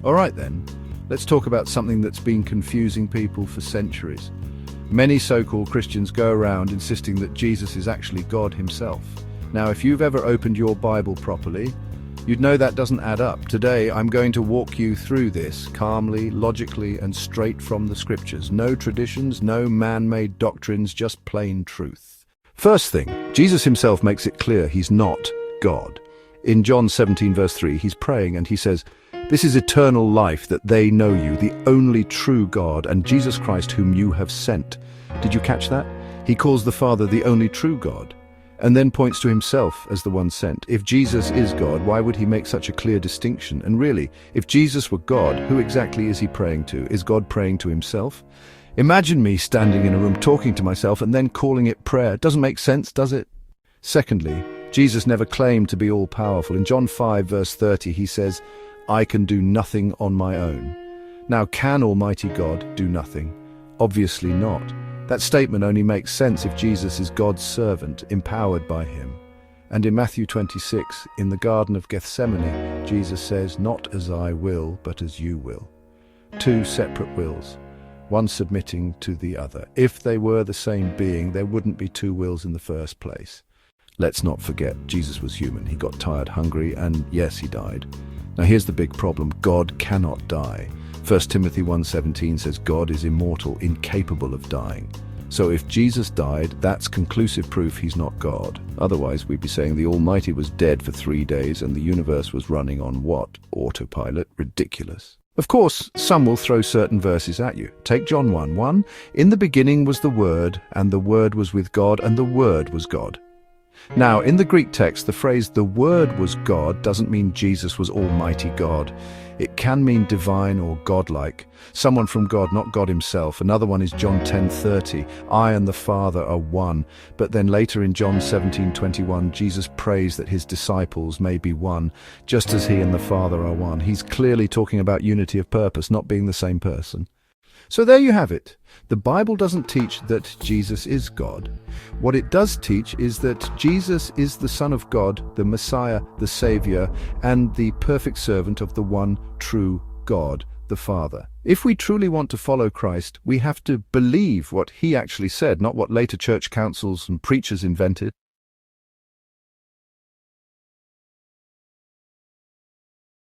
All right then, let's talk about something that's been confusing people for centuries. Many so-called Christians go around insisting that Jesus is actually God himself. Now, if you've ever opened your Bible properly, you'd know that doesn't add up. Today, I'm going to walk you through this calmly, logically, and straight from the scriptures. No traditions, no man-made doctrines, just plain truth. First thing, Jesus himself makes it clear he's not God. In John 17 verse 3, he's praying and he says, "This is eternal life, that they know you, the only true God, and Jesus Christ whom you have sent." Did you catch that? He calls the Father the only true God, and then points to himself as the one sent. If Jesus is God, why would he make such a clear distinction? And really, if Jesus were God, who exactly is he praying to? Is God praying to himself? Imagine me standing in a room talking to myself and then calling it prayer. Doesn't make sense, does it? Secondly, Jesus never claimed to be all-powerful. In John 5 verse 30, he says, "I can do nothing on my own." Now, can Almighty God do nothing? Obviously not. That statement only makes sense if Jesus is God's servant, empowered by him. And in Matthew 26, in the Garden of Gethsemane, Jesus says, "Not as I will, but as you will." Two separate wills, one submitting to the other. If they were the same being, there wouldn't be two wills in the first place. Let's not forget, Jesus was human. He got tired, hungry, and yes, he died. Now here's the big problem. God cannot die. 1 Timothy 1:17 says God is immortal, incapable of dying. So if Jesus died, that's conclusive proof he's not God. Otherwise, we'd be saying the Almighty was dead for 3 days and the universe was running on what? Autopilot? Ridiculous. Of course, some will throw certain verses at you. Take John 1:1. "In the beginning was the Word, and the Word was with God, and the Word was God." Now, in the Greek text, the phrase "the Word was God" doesn't mean Jesus was Almighty God. It can mean divine or godlike, someone from God, not God himself. Another one is John 10:30, "I and the Father are one." But then later in John 17:21, Jesus prays that his disciples may be one, just as he and the Father are one. He's clearly talking about unity of purpose, not being the same person. So there you have it. The Bible doesn't teach that Jesus is God. What it does teach is that Jesus is the Son of God, the Messiah, the Savior, and the perfect servant of the one true God, the Father. If we truly want to follow Christ, we have to believe what he actually said, not what later church councils and preachers invented.